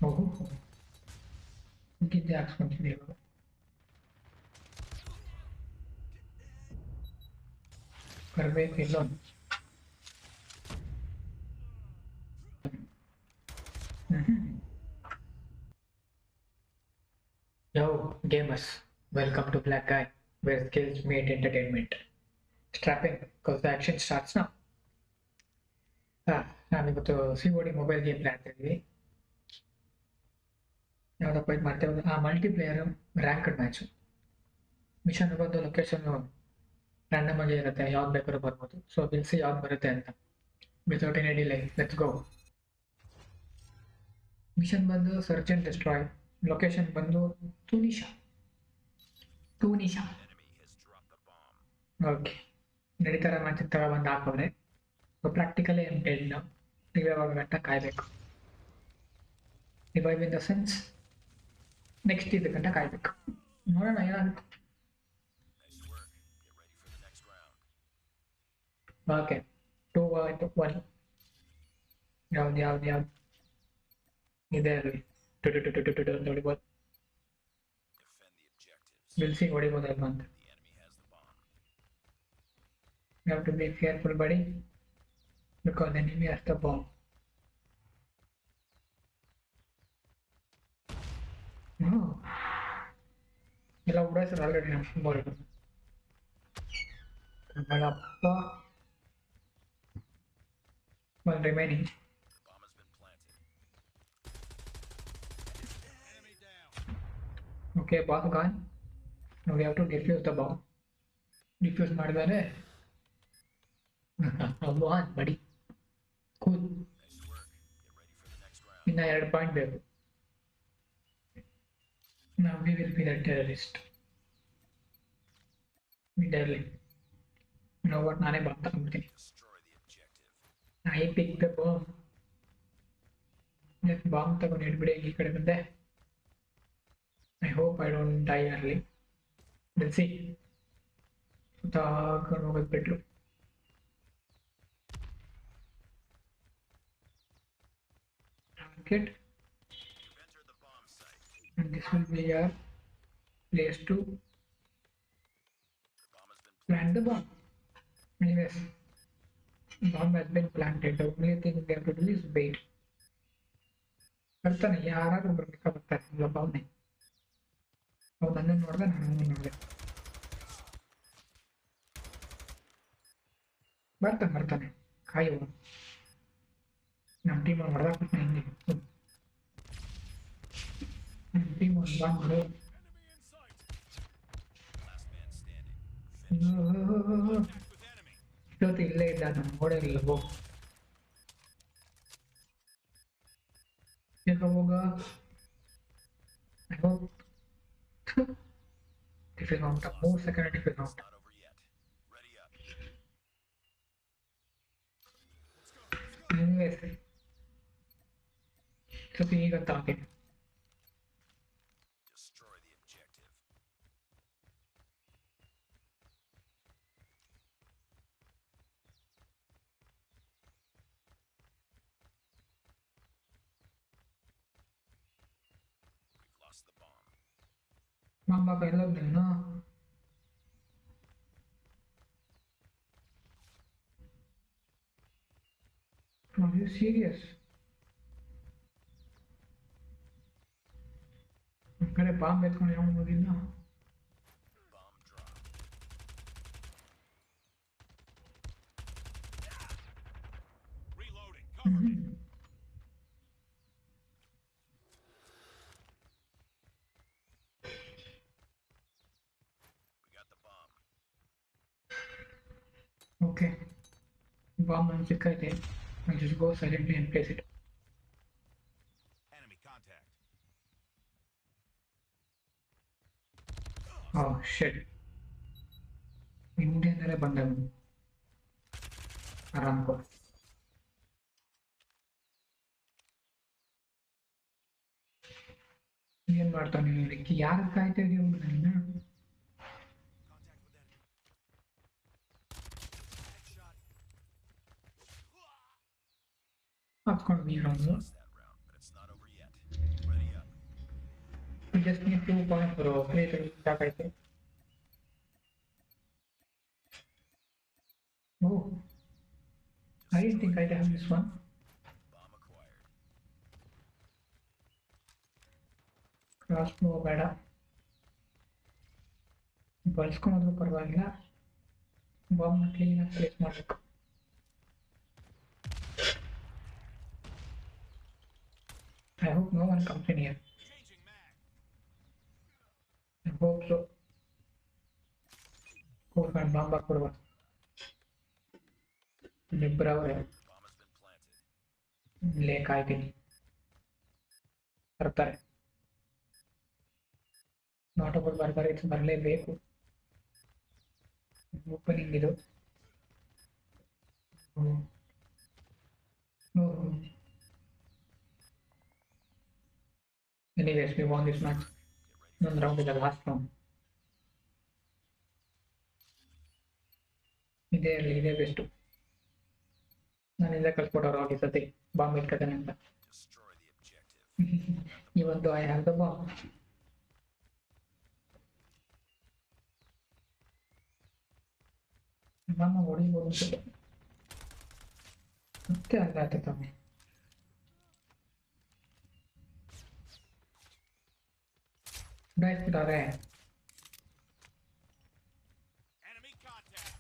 ಓಹೋ ಗಿದ್ದೆ ಹಾಕ್ಸ್ಕೊಂತೀನಿ ಇವಾಗ ಬರಬೇಕು ಇಲ್ಲೊಂದು Yo, gamers, welcome to Black Guy, where skills meet entertainment. Strapping, because the action starts now. ನಾನಿವತ್ತು C O D mobile game ಆಡ್ತಾ ಇದ್ವಿ ಯಾವುದಪ್ಪ ಇದು ಮಾಡ್ತೇವೆ ಮಲ್ಟಿಪ್ಲೇಯರ್ ರ್ಯಾಂಕ್ಡ್ ಮ್ಯಾಚು ಮಿಷನ್ ಬಂದು ಲೊಕೇಶನ್ ರ್ಯಾಂಡಮ್ ಆಗಿ ಇರುತ್ತೆ ಯಾವ್ದು ಬೇಕಾದ್ರೂ ಬರ್ಬೋದು ಸೊ ಬಿಲ್ಸಿ ಯಾವ್ದು ಬರುತ್ತೆ ಅಂತ without any delay let's go mission ಬಂದು ಸರ್ಚ್ ಅಂಡ್ ಡಿಸ್ಟ್ರಾಯ್ ಲೊಕೇಶನ್ ಬಂದು ಟೂನಿಶಾ ಓಕೆ ನಡೀತಾರ ಮ್ಯಾಚ್ ತಗ ಬಂದು ಹಾಕೋದ್ರೆ ಸೊ ಪ್ರಾಕ್ಟಿಕಲಿ ಏನು ಡೆಡ್ ನಾವು ನೀವು ಯಾವಾಗ ಗಂಟ ಕಾಯಬೇಕು revive in the sense next ಇದು ಗಂಟ ಕಾಯಬೇಕು ನೋಡೋಣ ಏನಾಗುತ್ತೆ ಓಕೆ 2-1 ಯಾವ್ದು ಇದೆ ಅಲ್ಲಿ ಹೊಡಿಬೋದು ಬಿಲ್ಸಿ ಹೊಡಿಬೋದಲ್ವ ಅಂತ You have to be careful, buddy, because the enemy has the bomb. No. Illa udasar already na more. Malappa. One remaining. Bomb has been planted. Okay, bomb gone. Now we have to defuse the bomb. Defuse ಮಾಡಿದರೆ Come on, buddy. Cool. Nice work. Get ready for the next round. ಇನ್ನ 2 point ಬೇಕು. Now we will be the terrorist. Immediately. You know what? ನಾನೇ bomb ತಗೊಂಡ್ಬಿಡ್ತೀನಿ. Destroy the objective. I pick the bomb. Bomb ತಗೊಂಡು ಹಿಡ್ಬಿಡಿ ಈ ಕಡೆ ಬಂದೆ. I hope I don't die early. We'll see. ಸುತ್ತಾಕೊಂಡು ಹೋಗೋದು ಬಿಟ್ರು. Target. You've entered the bomb site. And this will be our place to The bomb has been plant the bomb. Anyways, bomb has been planted. The only thing they have to do is wait. ಬರ್ತಾನೆ ಯಾರು ಬರ್ಬೇಕಾ ಬರ್ತಾರೆ ಇಲ್ಲ ಬಾವ್ನೆ ಅವ್ರು ನನ್ನ ನೋಡಿದೆ ನಾನು ನೋಡಿದೆ ಬರ್ತಾನೆ ಕಾಯುವ ನಮ್ಮ ಟೀಮ್ ಹೊಡೆದಾಕ್ಬಿಟ್ಟು ಹಿಂಗೆ ನಮ್ಮ ಟೀಮ್ ಒಂದು ಬಂದು enemy in sight. Last man standing. Contact with enemy. ಇಷ್ಟೊತ್ತು ಇಲ್ಲೇ ಇದ್ದ ನಾನು ನೋಡಿರಲಿಲ್ಲ ಹೋಗ I hope tiffin out 3 second tiffin out Not over yet. Ready up. Anyways ಸ್ವಲ್ಪ ಈಗ ತಾಕೆ Destroy the objective. We've lost the bomb. ಮಾಮ ಎಲ್ಲೋದ್ ನೀನು Are you serious? ಈ ಕಡೆ ಬಾಂಬ್ ಎತ್ಕೊಂಡು ಯಾವ ಹೋಗಿಲ್ಲ Bomb drop. Reloading. Cover me. We got the bomb. Okay bomb ನನ್ನ ಸಿಕ್ಕೈತೆ I just go silently and place it. Enemy contact. Oh shit. ಇಂಡಿಯನ್ನರೇ ಬಂದವನು ಆರಾಮ್ಕೋ ಏನ್ ಮಾಡ್ತಾನೆ ಇದಕ್ಕೆ ಯಾರು ಕಾಯ್ತಾ ಇದೀವಿ ನನ್ನ Contact with enemy. Headshot. ಹತ್ಕೊಂಡು ನೀರೊಂದು Lost that round, but it's not over yet. just need 2 points, bro. 3 ಸಾಕೈತೆ. Oh, I didn't think I'd have this one. Bomb acquired. Crossbow ಬೇಡ. ಬಳಸ್ಕೊಳೋದು ಪರವಾಗಿಲ್ಲ. ಬಾಂಬ್ನ ಕ್ಲೀನಾಗಿ ಪ್ಲೇಸ್ ಮಾಡಬೇಕು. I hope no one comes in here. Changing mag. I hope so. ಕೂರ್ಕೊಂಡು bomb ಹಾಕ್ಬಿಡುವ. ಇಬ್ಬರವ್ರೆ Bomb has been planted. ಇಲ್ಲೇ ಕಾಯ್ತೀನಿ. ಬರ್ತಾರೆ. Not ಒಬ್ಬರು ಬರ್ತಾರೆ, ಬರಲೇಬೇಕು. ಓಪನಿಂಗ್ ಇದು. Anyways, we won this match. One round is the last round. ಇದೇ ಬೆಸ್ಟು. ನಾನಿಂದ ಕಳ್ಸ್ಕೊಟ್ಟವ್ರು ಹೋಗಿ ಸತಿ ಬಾಂಬ್ ಇಟ್ಕೊತಾನೆ ಅಂತ. Destroy the objective. Even though I have the bomb. Bomb ಹೊಡಿಬೋದು ಅನ್ಸುತ್ತೆ. ಮತ್ತೆ ಅಲ್ಲಾಯ್ತು ತಾನೆ. ಸುಡಾಯಿಸ್ಬಿಟ್ಟವ್ರೆ. Enemy contact.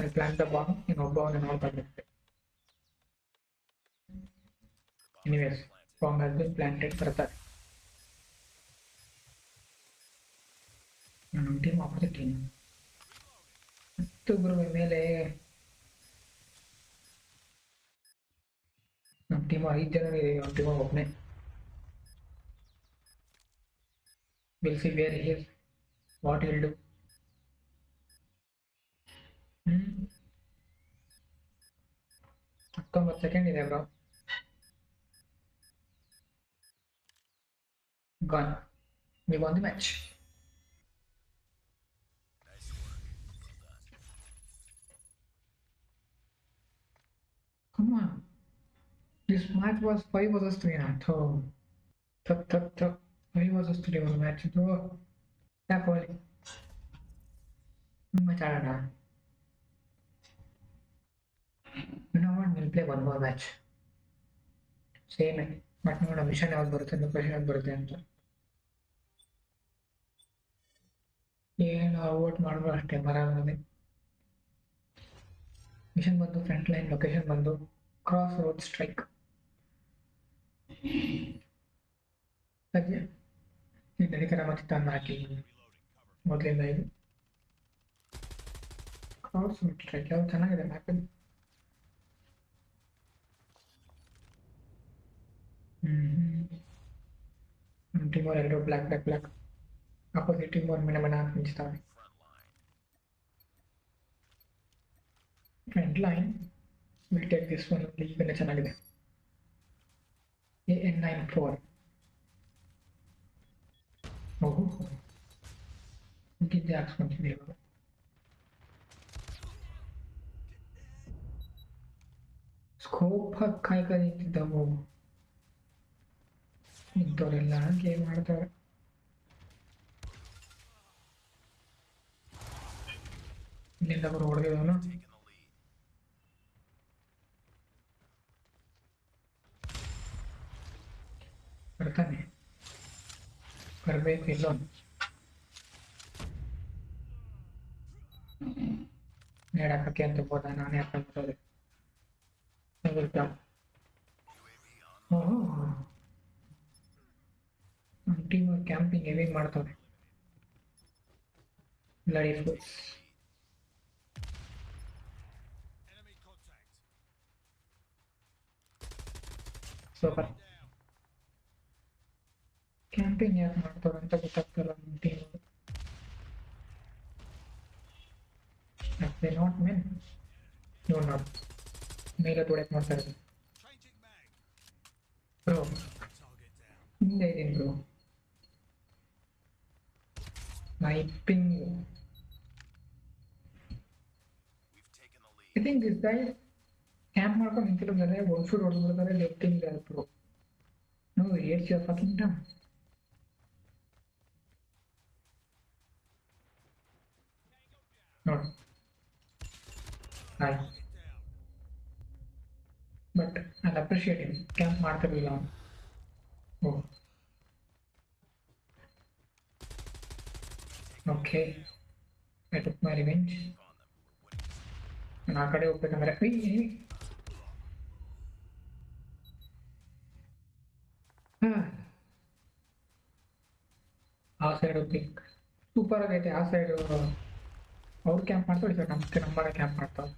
I plant the bomb ಇನ್ನೊಬ್ಬವನ್ನ ನೋಡ್ಕೊಂಡ್ಬಿಟ್ಟೆ. Anyways, bomb has been planted. ಬರ್ತಾರೆ. ನಮ್ಮ ಟೀಮ್ ಆಪೋಸಿಟ್ ಟೀಮ್. ಮತ್ತೊಬ್ಬರು ಮೇಲೆ ನಮ್ಮ ಟೀಮ್ 5 ಜನ ಇದೆ, ನಮ್ಮ ಟೀಮ್ ಒಬ್ಬನೇ. We'll see where he is, what he'll do. 19 second ಇದೆ bro. Gone. We won the match. Nice work. Well done. Come on. This match was 5 versus 3. Tough. 5 versus 3 was match. ಯಾಕೆ ಹೋಗ್ಲಿ match ಆಡೋಣ. You know what? We'll play one more match. Same. But ನೋಡೋಣ mission ಯಾವ್ದು ಬರುತ್ತೆ, location ಯಾವ್ದು ಬರುತ್ತೆ ಅಂತ. ಏನು ಔಟ್ ಮಾಡಿದ್ರು ಅಷ್ಟೇ ಬರೋದೇ. ಮಿಷನ್ ಬಂದು ಫ್ರಂಟ್ ಲೈನ್, ಲೊಕೇಶನ್ ಬಂದು ಕ್ರಾಸ್ ರೋಡ್ ಸ್ಟ್ರೈಕ್. ಸದ್ಯ ಈ ನಡೀತಾರ ಮತ್ತೆ ತಂದು ಹಾಕಿ ಮೊದಲಿಂದ ಇದು ಕ್ರಾಸ್ ರೋಡ್ ಸ್ಟ್ರೈಕ್ ಯಾವ್ದು ಚೆನ್ನಾಗಿದೆ ಮ್ಯಾಪಲ್ಲಿ. ನಮ್ಮ ಟೀಮವ್ರು ಎಲ್ಲರೂ ಬ್ಲ್ಯಾಕ್ ಅಪೋಸಿಟ್ ಟೀಮವ್ರು ಮನೆ ಅಂತ ಮಿಂಚ್ತಾವೆ. Front line. Front line will take this one. ಈಗಲೇ ಚೆನ್ನಾಗಿದೆ. AN94. ಓಹೋ ಮುಗಿದ್ದೆ ಹಾಕ್ಸ್ಕೊಂತೀನಿ ಇವಾಗ. ಸ್ಕೋಪ್ ಕಾಯ್ಕ ನಿಂತಿದ್ದವು ಇದ್ದವರೆಲ್ಲ ಗೇಮ್ ಆಡ್ತಾರೆ. ಇಲ್ಲಿಂದ ಅವರು ಹೊಡೆದಿದ್ದವನು Taking the lead. ಬರ್ತಾನೆ, ಬರಬೇಕು ಇಲ್ಲೊಂದು ನೇಡಾಕಕ್ಕೆ ಅಂತ ಹೋದ. ನಾನೇ ಹಾಕೊಂಡ್ಬಿಟ್ಟೋದೆ. UAV on. ಓಹೋ ನಮ್ಮ team camping heavy ಮಾಡ್ತವ್ರೆ. Bloody ಫುಲ್ಸ್. Enemy contact. Super. Camping ಯಾಕೆ ಮಾಡ್ತವ್ರೆ ಅಂತ ಗೊತ್ತಾಗ್ತಲ್ಲ ನಮ್ಮ team. they not men? No, not. ಮೇಲೆ ತೊಡಕ್ ಮಾಡ್ತಾ ಇರೋದು Changing mag. Bro. Target down. ಹಿಂದೆ ಇದೀನಿ bro. Sniping. We've taken the I lead. Think this guy camp ಮಾಡ್ಕೊಂಡು ನಿಂತಿರೋದ್ರೆ ಒಂದು ಶೂಟ್ ಹೊಡೆದ್ಬಿಡ್ತಾರೆ ಲೆಫ್ಟಿಂಗ್ bro. No, idiots, you're fucking dumb. No. Hi. But I'll appreciate him. Camp ಮಾಡ್ತಿರ್ಲಿಲ್ಲ ಅವನು. Oh, okay. I took my revenge. ನಾನು ಆ ಕಡೆ ಹೋಗ್ಬೇಕಂದ್ರೆ ಆ ಸೈಡ್ ಹೋಗ್ಬೇಕು. ಸೂಪರ್ ಆಗೈತೆ ಆ ಸೈಡ್. ಅವ್ರು ಕ್ಯಾಂಪ್ ಮಾಡ್ತಾರೆ ಸರ್, ನಮ್ಮನೆ ಕ್ಯಾಂಪ್ ಮಾಡ್ತಾರೆ.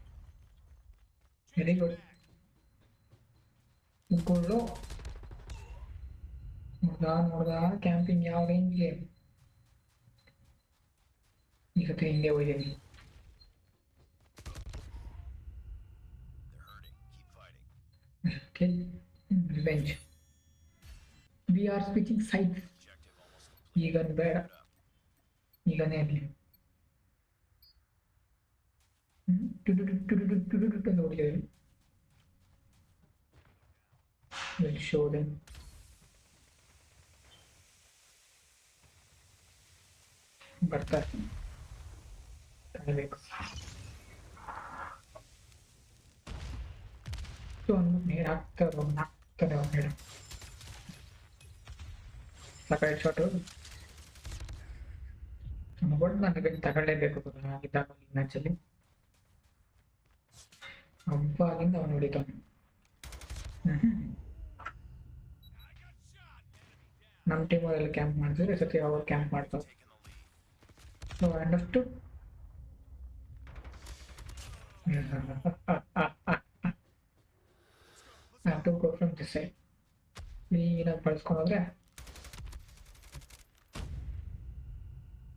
Very good. ಗುಳ್ಳು ನೋಡ್ದ ಕ್ಯಾಂಪಿಂಗ್ ಯಾವ ರೇಂಜ್ಗೆ. ಈ ಸತಿ ಹಿಂಗೆ ಹೋಗಿದ್ದೀನಿ. They're hurting. Keep fighting. Okay. Revenge. We are switching sides. Objective almost complete. ಈಗ ಬೇಡ, Keep it up. ಈಗನೇ ಇರಲಿ. ಅಂತ ಹೊಡಿಯೋದು. Will show them. ಬರ್ತಾರೆ, ಕಾಯಬೇಕು. ಸೊ ಅಂದ್ಬಿಟ್ಟು ನೀರು ಹಾಕ್ತಾರೆ ಅವ್ನು ಹೇಳ. ಸಪರೇಟ್ ಶಾಟು ಅನ್ಕೊಂಡು ನನಗೆ ತಗೊಳ್ಳೇಬೇಕು ಆಗಿದ್ದಾಗ ಮ್ಯಾಚಲ್ಲಿ. ಹಬ್ಬಾಗಿಂದ ಅವನು ಹೊಡಿತಾನೆ. ನಮ್ಮ ಟೀಮ್ ಅವರೆಲ್ಲ ಕ್ಯಾಂಪ್ ಮಾಡಿದ್ರೆ ಸತಿ ಅವ್ರು ಕ್ಯಾಂಪ್ ಮಾಡ್ತಾರೆ. So understood. I have to go from this side. ನೀನಾಗಿ ಬಳಸ್ಕೊಂಡ್ರೆ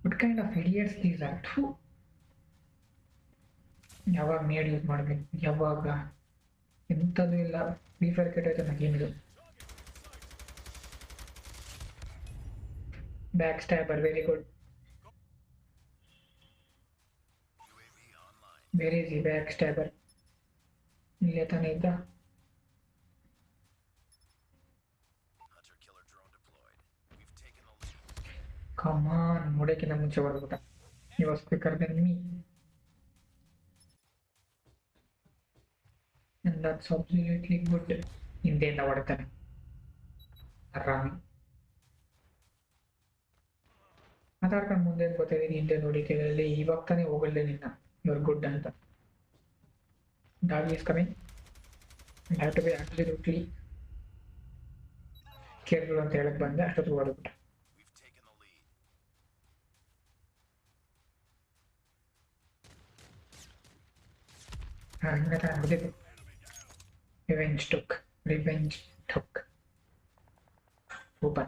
what kind of idiots these are? ಯಾವಾಗ ನೇಡ್ ಯೂಸ್ ಮಾಡಬೇಕು, ಯಾವಾಗ ಎಂಥದ್ದು ಇಲ್ಲ. ಫ್ರೀ ಫೈರ್ ಕೆಟ್ಟೈತೆ ನನಗೇನಿದು. Back stabber, very good. UAV online. Very easy back stabber. ಇಲ್ಲೇ ತಾನೇ ಇದ್ದ. Hunter killer drone deployed. We've taken the lead. ಕಮಾನ್, ನೋಡೋಕ್ಕಿಂತ ಮುಂಚೆ ಹೊಡೆದ್ಬಿಟ್ಟ. He was quicker than me. And that's absolutely good. ಹಿಂದೆಯಿಂದ ಹೊಡಿತಾನೆ ಆರಾಮಿ. ಮಾತಾಡ್ಕೊಂಡು ಮುಂದೆ ಗೊತ್ತಿದ್ದೀನಿ, ಹಿಂದೆ ನೋಡಿದ್ದೀರಲ್ಲಿ ಇವಾಗ ತಾನೇ ಹೋಗಲ್ಲ ನಿನ್ನ. ಯುವರ್ ಗುಡ್ ಅಂತ. Dog is coming. I have to be absolutely careful ಅಂತ ಹೇಳಕ್ ಬಂದೆ, ಅಷ್ಟೊತ್ತು ಹೊಡೆದ್ಬಿಟ್ಟ. We've taken the lead. ಹಂಗೆ ತಾನೇ ಹೊಡೆದಿದ್ದು. Revenge took. Revenge took. Super.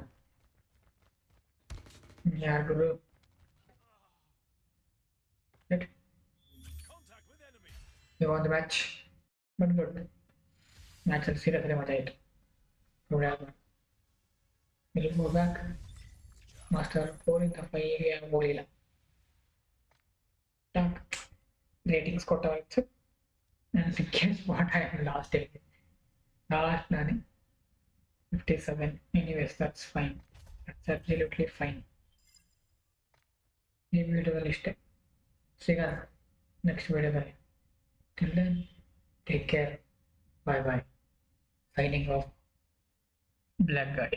Yeah, Guru. Good. Contact with enemy. We won the match. But good. Match is seriously much it. We'll go back. Master 4 in the 5 area. ಹೋಗಲಿಲ್ಲ. Ratings ಕೊಟ್ಟವಾಯ್ತು. And guess what I have lost it. Last none 57. Anyways, that's fine. That's absolutely fine. ಈ ವಿಡಿಯೋದಲ್ಲಿ ಇಷ್ಟೇ. ಸಿಗೋಣ next ವಿಡಿಯೋದಲ್ಲಿ. Till then, take care. Bye bye. Signing off. Black Guy.